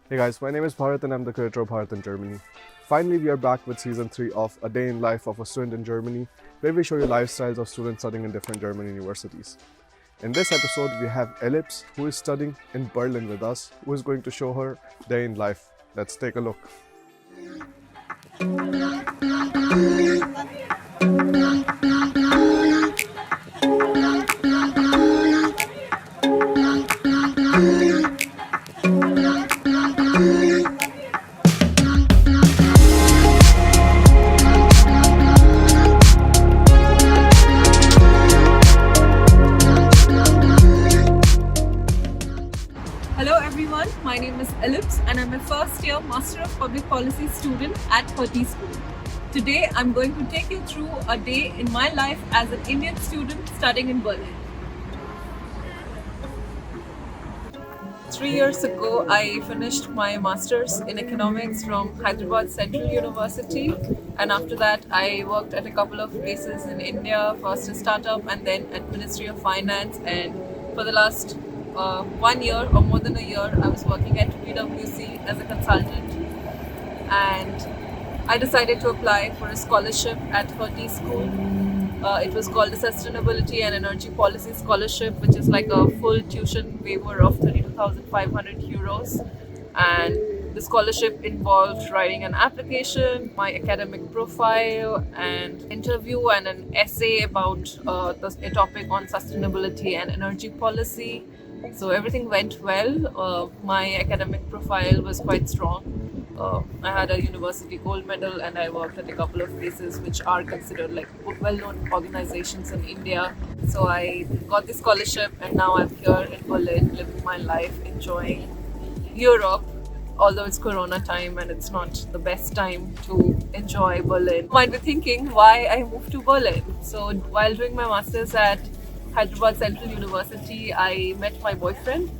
Hey guys, my name is Bharat and I'm the creator of Bharat in Germany. Finally, we are back with season 3 of A Day in Life of a Student in Germany, where we show you lifestyles of students studying in different German universities. In this episode, we have Ellipse, who is studying in Berlin with us, who is going to show her day in life. Let's take a look. Hello everyone, my name is Ellipse and I'm a first year Master of Public Policy student at S03 School. Today I'm going to take you through a day in my life as an Indian student studying in Berlin. 3 years ago, I finished my Masters in Economics from Hyderabad Central University, and after that, I worked at a couple of places in India, first a startup and then at Ministry of Finance. And for the last 1 year or more than a year, I was working at PwC as a consultant, and I decided to apply for a scholarship at Hertie School. It was called a Sustainability and Energy Policy Scholarship, which is like a full tuition waiver of 32,500 euros. And the scholarship involved writing an application, my academic profile, and interview and an essay about a topic on sustainability and energy policy. So everything went well. My academic profile was quite strong. I had a university gold medal and I worked at a couple of places which are considered like well-known organizations in India. So I got the scholarship and now I'm here in Berlin living my life, enjoying Europe. Although it's Corona time and it's not the best time to enjoy Berlin. You might be thinking why I moved to Berlin. So while doing my masters at Hyderabad Central University, I met my boyfriend.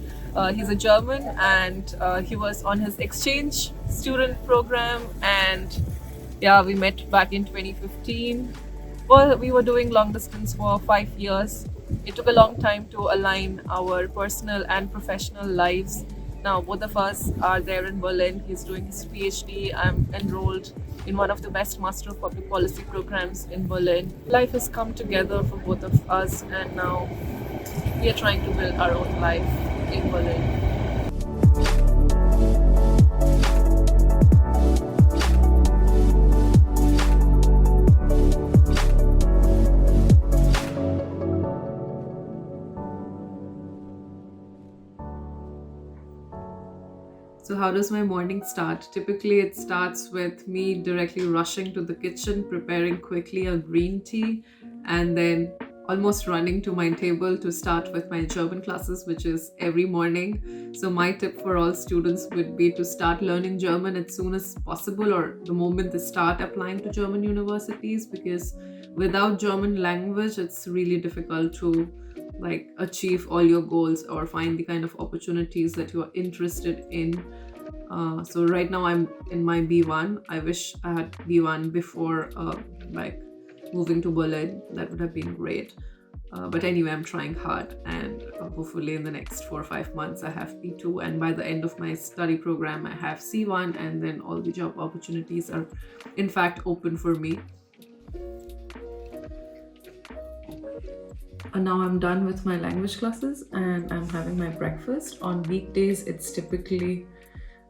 He's a German and he was on his exchange student program, and yeah, we met back in 2015. Well, we were doing long distance for 5 years. It took a long time to align our personal and professional lives. Now both of us are there in Berlin. He's doing his PhD. I'm enrolled in one of the best Master of Public Policy programs in Berlin. Life has come together for both of us, and now we are trying to build our own life in Berlin. So, how does my morning start? Typically, it starts with me directly rushing to the kitchen, preparing quickly a green tea, and then almost running to my table to start with my German classes, which is every morning. So, my tip for all students would be to start learning German as soon as possible or the moment they start applying to German universities, because without German language, it's really difficult to like achieve all your goals or find the kind of opportunities that you are interested in. So right now I'm in my B1. I wish I had B1 before like moving to Berlin. That would have been great. But anyway, I'm trying hard, and hopefully in the next 4 or 5 months I have B2, and by the end of my study program I have C1, and then all the job opportunities are in fact open for me. And now I'm done with my language classes and I'm having my breakfast. On weekdays, it's typically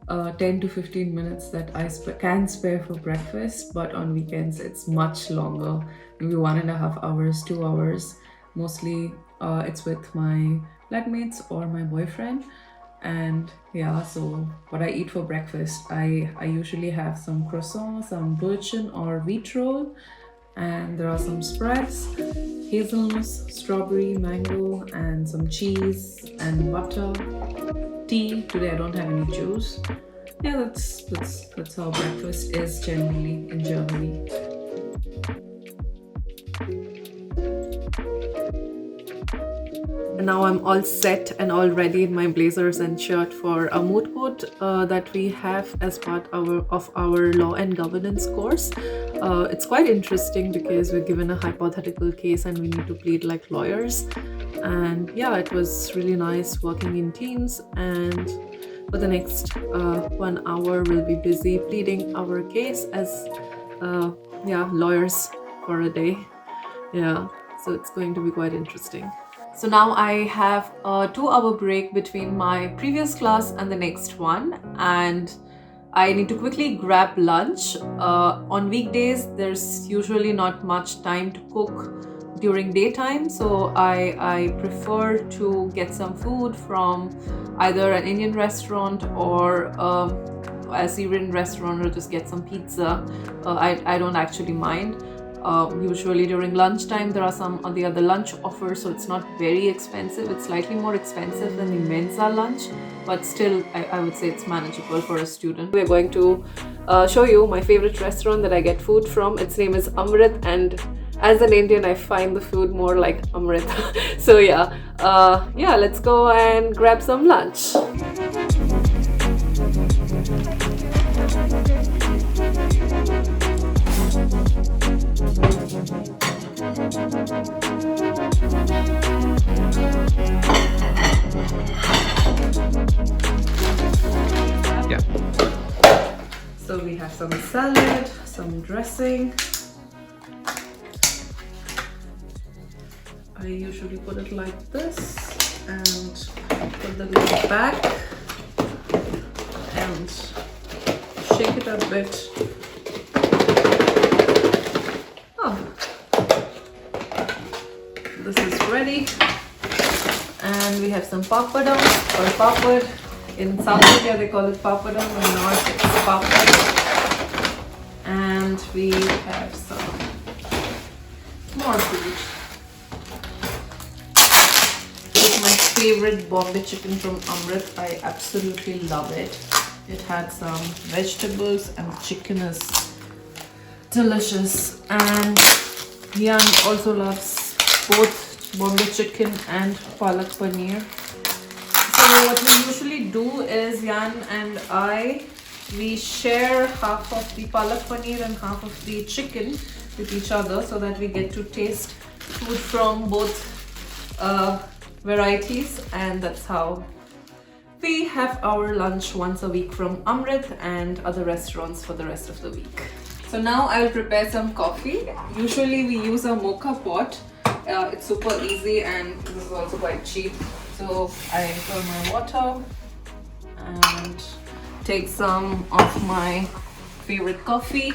10 to 15 minutes that I can spare for breakfast, but on weekends, it's much longer, maybe 1.5 hours, 2 hours. Mostly it's with my flatmates or my boyfriend. And yeah, so what I eat for breakfast, I usually have some croissant, some Brötchen or wheat roll, and there are some spreads, hazelnuts, strawberry, mango, and some cheese and butter. Tea. Today I don't have any juice. Yeah, that's how breakfast is generally in Germany. And now I'm all set and all ready in my blazers and shirt for a moot court that we have as part of our law and governance course. It's quite interesting because we're given a hypothetical case and we need to plead like lawyers. And yeah, it was really nice working in teams, and For the next 1 hour, we'll be busy pleading our case as lawyers for a day. Yeah, so it's going to be quite interesting. So now I have a 2 hour break between my previous class and the next one, and I need to quickly grab lunch. On weekdays, there's usually not much time to cook during daytime, so I prefer to get some food from either an Indian restaurant or a Syrian restaurant, or just get some pizza. I don't actually mind. Usually during lunchtime there are some of the other lunch offers, so it's not very expensive. It's slightly more expensive than the Mensa lunch, but still I would say it's manageable for a student. We're going to show you my favorite restaurant that I get food from. Its name is Amrit, and as an Indian I find the food more like Amrit. So let's go and grab some lunch. Yeah. So we have some salad, some dressing. I usually put it like this and put the lid back and shake it a bit. This is ready, and we have some papadam or papad. In South India they call it papadam, in North it's papad. And we have some more food. This is my favorite Bombay chicken from Amrit. I absolutely love it. It had some vegetables and the chicken is delicious. And Yan also loves both Bombay chicken and palak paneer. So what we usually do is Yan and we share half of the palak paneer and half of the chicken with each other, so that we get to taste food from both varieties, and that's how we have our lunch once a week from Amrit and other restaurants for the rest of the week. So now I will prepare some coffee. Usually we use a mocha pot. It's super easy and this is also quite cheap. So I pour my water and take some of my favorite coffee.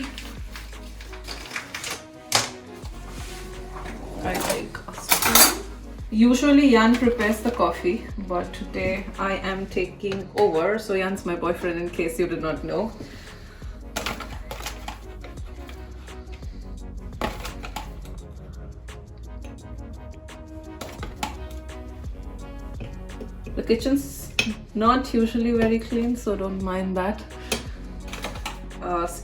I take a spoon. Usually Yan prepares the coffee, but today I am taking over. So Yan's my boyfriend, in case you did not know. The kitchen's not usually very clean, so don't mind that.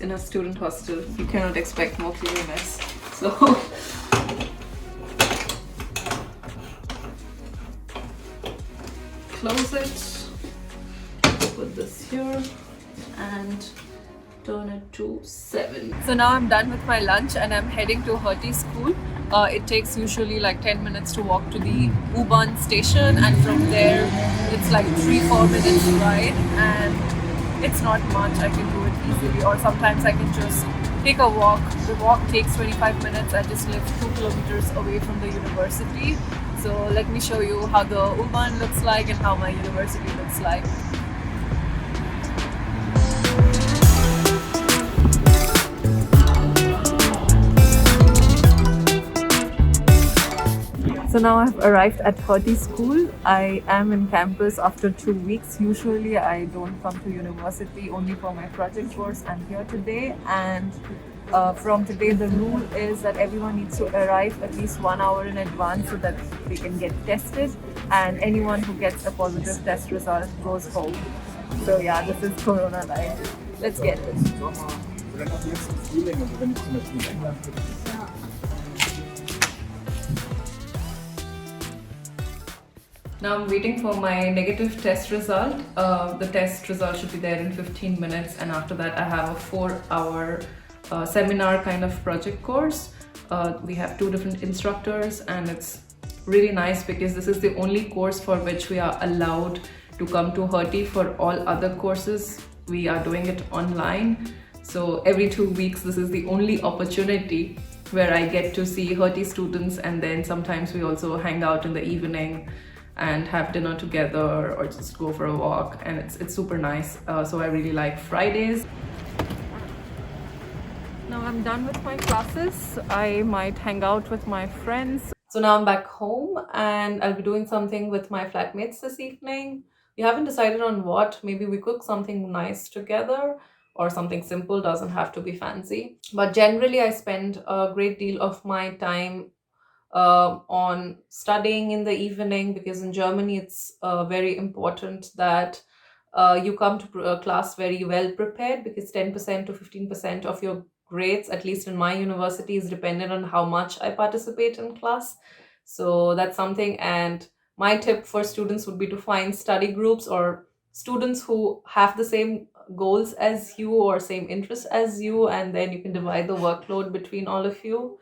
In a student hostel, you cannot expect more cleanliness. So close it, put this here and turn it to 7. So now I'm done with my lunch and I'm heading to Hertie School. It takes usually like 10 minutes to walk to the U-Bahn station, and from there it's like 3-4 minutes ride, and it's not much. I can do it easily, or sometimes I can just take a walk. The walk takes 25 minutes. I just live 2 kilometers away from the university. So let me show you how the U-Bahn looks like and how my university looks like. So now I've arrived at Hertie School. I am in campus after 2 weeks. Usually I don't come to university, only for my project course. I'm here today, and from today the rule is that everyone needs to arrive at least 1 hour in advance so that they can get tested, and anyone who gets a positive test result goes home. So yeah, this is Corona life. Let's get it. Now I'm waiting for my negative test result. The test result should be there in 15 minutes, and after that I have a 4-hour seminar kind of project course. We have 2 different instructors, and it's really nice because this is the only course for which we are allowed to come to Hertie. For all other courses, we are doing it online. So every 2 weeks, this is the only opportunity where I get to see Hertie students, and then sometimes we also hang out in the evening and have dinner together or just go for a walk, and it's super nice. So I really like Fridays. Now I'm done with my classes. I might hang out with my friends. So now I'm back home and I'll be doing something with my flatmates this evening. We haven't decided on what. Maybe we cook something nice together or something simple, doesn't have to be fancy. But generally, I spend a great deal of my time on studying in the evening, because in Germany it's very important that you come to class very well prepared, because 10% to 15% of your grades, at least in my university, is dependent on how much I participate in class. So that's something. And my tip for students would be to find study groups or students who have the same goals as you or same interests as you, and then you can divide the workload between all of you.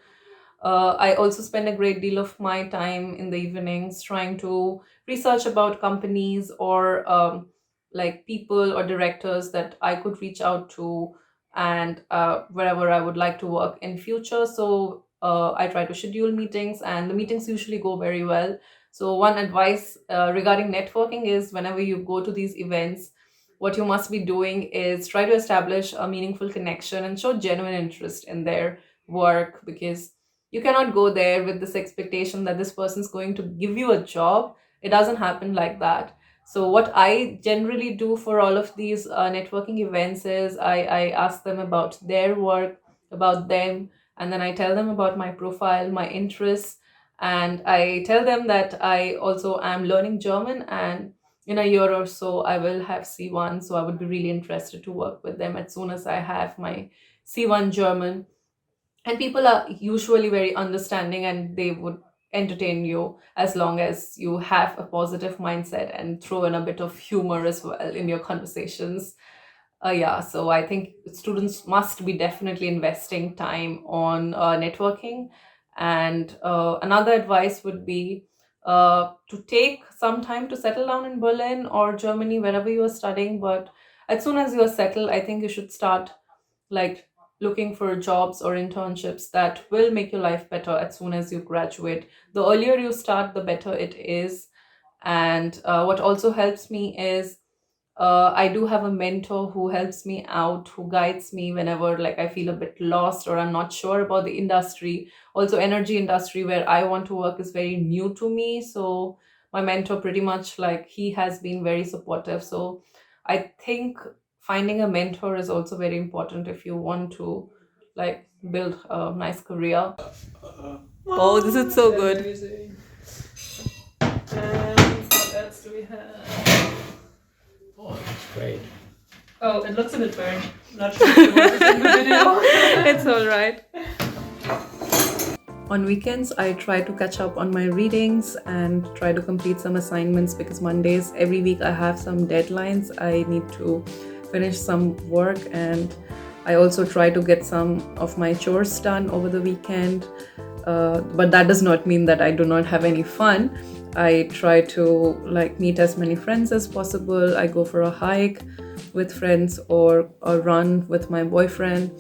I also spend a great deal of my time in the evenings trying to research about companies or like people or directors that I could reach out to, and wherever I would like to work in future. So I try to schedule meetings, and the meetings usually go very well. So one advice regarding networking is, whenever you go to these events, what you must be doing is try to establish a meaningful connection and show genuine interest in their work, because you cannot go there with this expectation that this person is going to give you a job. It doesn't happen like that. So what I generally do for all of these networking events is I ask them about their work, about them, and then I tell them about my profile, my interests, and I tell them that I also am learning German, and in a year or so I will have C1. So I would be really interested to work with them as soon as I have my C1 German. And people are usually very understanding, and they would entertain you as long as you have a positive mindset and throw in a bit of humor as well in your conversations. Yeah, so I think students must be definitely investing time on networking. And another advice would be to take some time to settle down in Berlin or Germany, wherever you are studying. But as soon as you are settled, I think you should start like looking for jobs or internships that will make your life better as soon as you graduate. The earlier you start, the better it is. And what also helps me is I do have a mentor who helps me out, who guides me whenever like I feel a bit lost or I'm not sure about the industry. Also, energy industry where I want to work is very new to me. So my mentor pretty much like he has been very supportive. So I think finding a mentor is also very important if you want to like build a nice career. Oh, this is so good. Amazing. And what else do we have? Oh, that's great. Oh, it looks a bit burnt. I'm not sure if you want to in the video. It's all right. On weekends, I try to catch up on my readings and try to complete some assignments, because Mondays every week I have some deadlines. I need to finish some work, and I also try to get some of my chores done over the weekend. But that does not mean that I do not have any fun. I try to like meet as many friends as possible. I go for a hike with friends or a run with my boyfriend,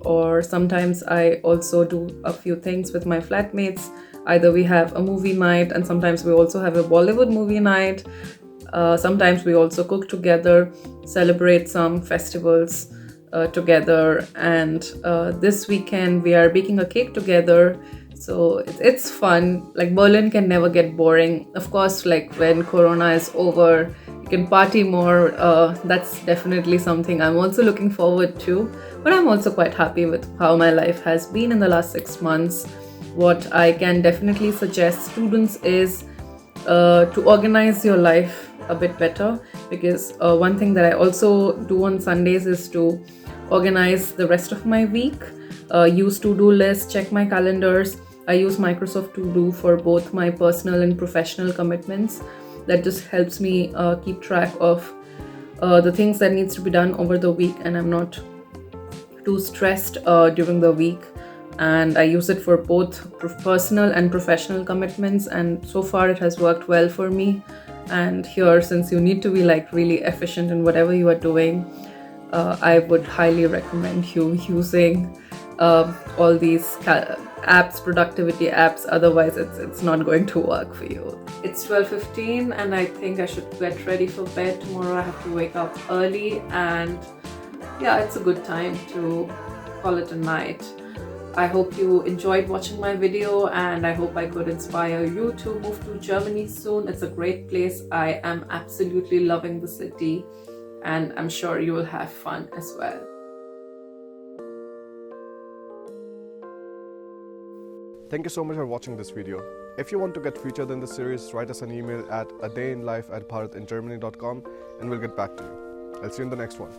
or sometimes I also do a few things with my flatmates. Either we have a movie night, and sometimes we also have a Bollywood movie night. Sometimes we also cook together, celebrate some festivals together, and this weekend we are baking a cake together. So it's fun. Like Berlin can never get boring. Of course, like when Corona is over, you can party more. That's definitely something I'm also looking forward to. But I'm also quite happy with how my life has been in the last 6 months. What I can definitely suggest students is to organize your life a bit better, because one thing that I also do on Sundays is to organize the rest of my week, use to-do lists, check my calendars. I use Microsoft To Do for both my personal and professional commitments. That just helps me keep track of the things that needs to be done over the week, and I'm not too stressed during the week. And I use it for both personal and professional commitments, and so far it has worked well for me. And here, since you need to be like really efficient in whatever you are doing, I would highly recommend you using all these apps, productivity apps. Otherwise it's not going to work for you. It's 12:15 and I think I should get ready for bed. Tomorrow I have to wake up early, and yeah, it's a good time to call it a night. I hope you enjoyed watching my video, and I hope I could inspire you to move to Germany soon. It's a great place. I am absolutely loving the city, and I'm sure you will have fun as well. Thank you so much for watching this video. If you want to get featured in this series, write us an email at adayinlife@bharatingermany.com and we'll get back to you. I'll see you in the next one.